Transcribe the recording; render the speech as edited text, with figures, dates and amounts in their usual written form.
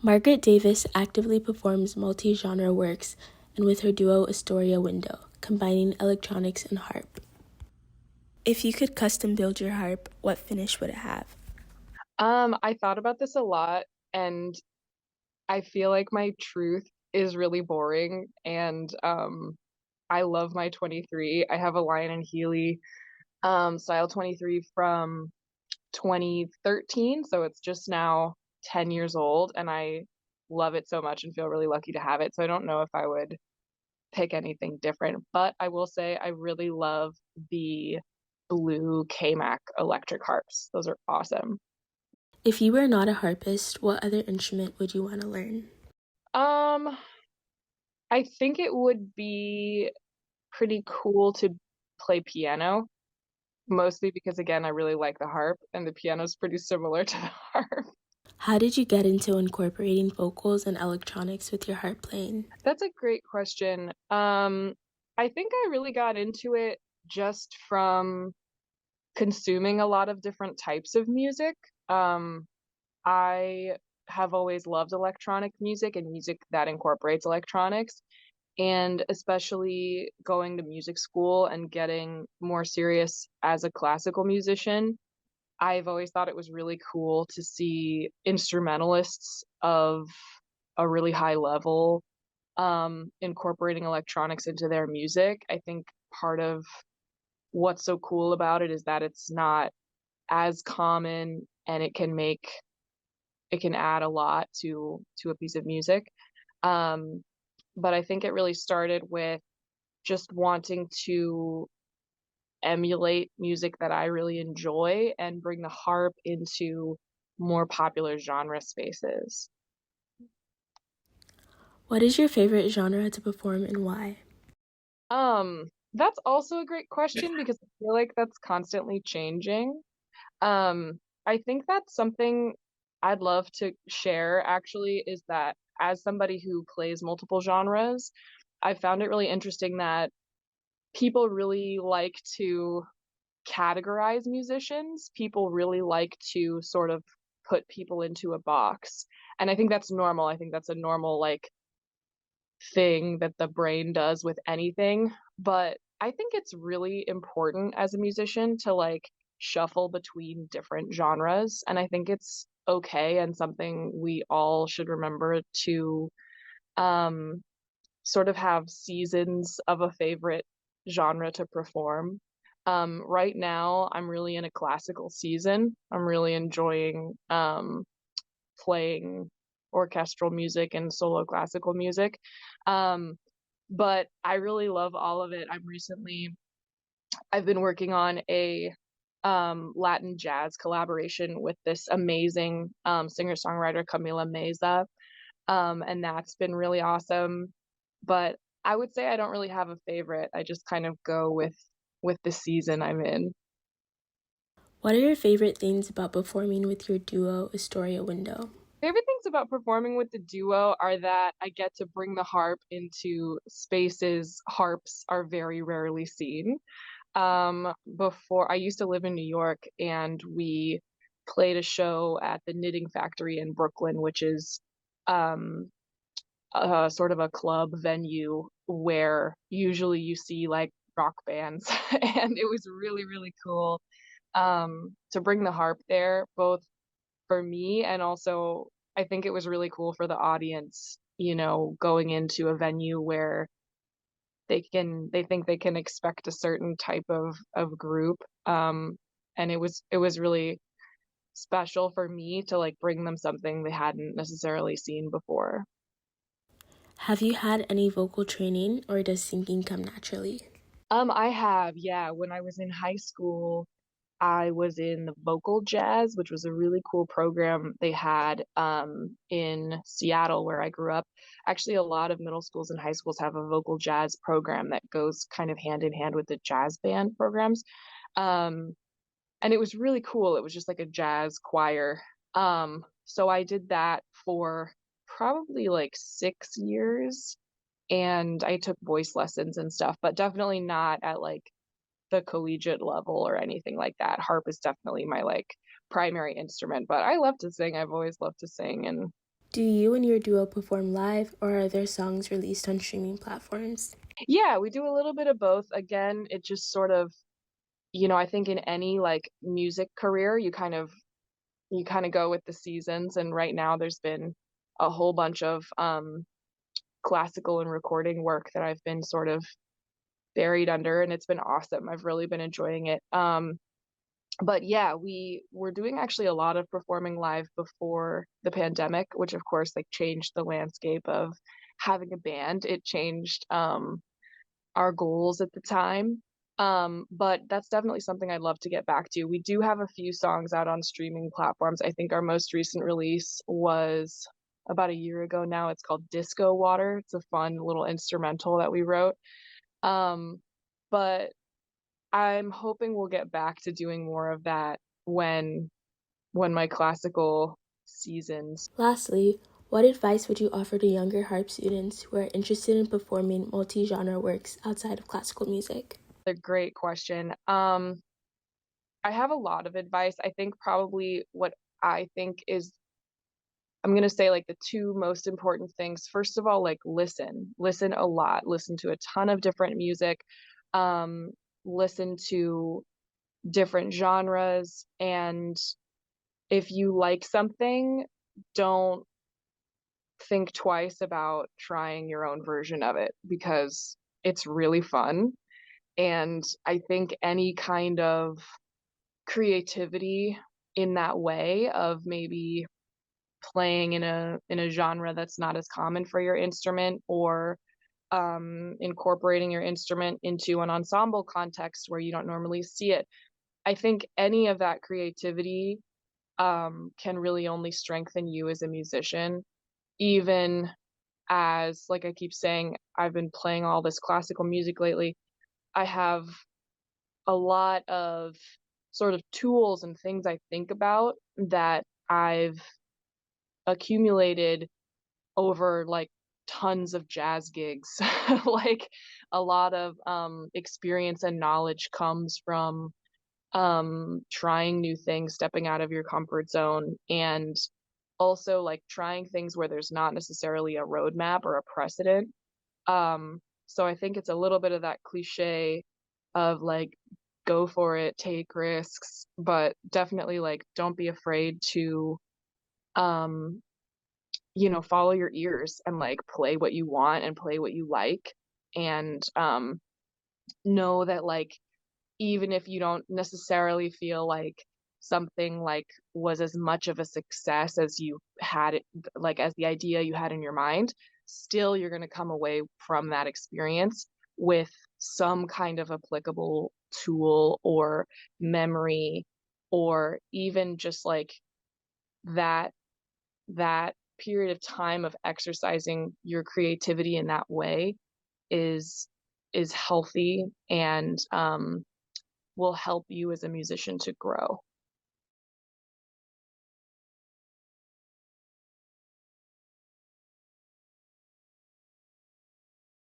Margaret Davis actively performs multi-genre works and with her duo Astoria Window, combining electronics and harp. If you could custom build your harp, what finish would it have? I thought about this a lot, and I feel like my truth is really boring. And I love my 23. I have a Lion and Healy style 23 from 2013, so it's just now 10 years old, and I love it so much and feel really lucky to have it. So I don't know if I would pick anything different, but I will say I really love the blue K-Mac electric harps. Those are awesome. If you were not a harpist, what other instrument would you want to learn? Um, I think it would be pretty cool to play piano, mostly because again, I really like the harp and the piano's pretty similar to the harp. How did you get into incorporating vocals and electronics with your harp playing? That's a great question. I think I really got into it just from consuming a lot of different types of music. I have always loved electronic music and music that incorporates electronics. And especially going to music school and getting more serious as a classical musician, I've always thought it was really cool to see instrumentalists of a really high level incorporating electronics into their music. I think part of what's so cool about it is that it's not as common and it can add a lot to a piece of music. Um, but I think it really started with just wanting to emulate music that I really enjoy and bring the harp into more popular genre spaces. What is your favorite genre to perform and why? That's also a great question because I feel like that's constantly changing. I think that's something I'd love to share actually is that as somebody who plays multiple genres, I found it really interesting that people really like to categorize musicians. People really like to sort of put people into a box. And I think that's normal. I think that's a normal like thing that the brain does with anything. But I think it's really important as a musician to like shuffle between different genres. And I think it's okay and something we all should remember to um, sort of have seasons of a favorite genre to perform. Right now, I'm really in a classical season. I'm really enjoying playing orchestral music and solo classical music. Um, but I really love all of it. I've been working on a Latin jazz collaboration with this amazing singer-songwriter Camila Meza, and that's been really awesome. But I would say I don't really have a favorite. I just kind of go with the season I'm in. What are your favorite things about performing with your duo Astoria Window? Favorite things about performing with the duo are that I get to bring the harp into spaces harps are very rarely seen. Before I used to live in New York and we played a show at the Knitting Factory in Brooklyn, which is um, sort of a club venue where usually you see like rock bands, and it was really, really cool to bring the harp there, both for me and also I think it was really cool for the audience, you know, going into a venue where they think they can expect a certain type of group. And it was really special for me to like bring them something they hadn't necessarily seen before. Have you had any vocal training or does singing come naturally? I have, yeah. When I was in high school, I was in the vocal jazz, which was a really cool program they had in Seattle, where I grew up. Actually, a lot of middle schools and high schools have a vocal jazz program that goes kind of hand in hand with the jazz band programs. Um, and it was really cool. It was just like a jazz choir. So I did that for probably like 6 years, and I took voice lessons and stuff, but definitely not at like the collegiate level or anything like that. Harp is definitely my like primary instrument, but I love to sing. I've always loved to sing, and Do you and your duo perform live, or are there songs released on streaming platforms? Yeah, we do a little bit of both. Again, it just sort of, I think in any like music career, you kind of go with the seasons, and right now there's been a whole bunch of classical and recording work that I've been sort of buried under, and it's been awesome. I've really been enjoying it. But yeah, we were doing actually a lot of performing live before the pandemic, which of course like changed the landscape of having a band. It changed our goals at the time. But that's definitely something I'd love to get back to. We do have a few songs out on streaming platforms. I think our most recent release was about a year ago now. It's called Disco Water. It's a fun little instrumental that we wrote. Um, but I'm hoping we'll get back to doing more of that when my classical seasons. Lastly, what advice would you offer to younger harp students who are interested in performing multi-genre works outside of classical music? A great question. I have a lot of advice. I think probably what I think is I'm going to say like the two most important things. First of all, like listen a lot, listen to a ton of different music, um, listen to different genres. And if you like something, don't think twice about trying your own version of it because it's really fun. And I think any kind of creativity in that way of maybe playing in a genre that's not as common for your instrument, or incorporating your instrument into an ensemble context where you don't normally see it. I think any of that creativity can really only strengthen you as a musician, even as, like I keep saying, I've been playing all this classical music lately. I have a lot of sort of tools and things I think about that I've accumulated over like tons of jazz gigs. Like a lot of experience and knowledge comes from trying new things, stepping out of your comfort zone, and also like trying things where there's not necessarily a roadmap or a precedent. So I think it's a little bit of that cliche of like go for it, take risks, but definitely like don't be afraid to um follow your ears and like play what you want and play what you like, and know that like even if you don't necessarily feel like something like was as much of a success as you had it, like as the idea you had in your mind, still you're going to come away from that experience with some kind of applicable tool or memory, or even just like that that period of time of exercising your creativity in that way is is healthy and will help you as a musician to grow.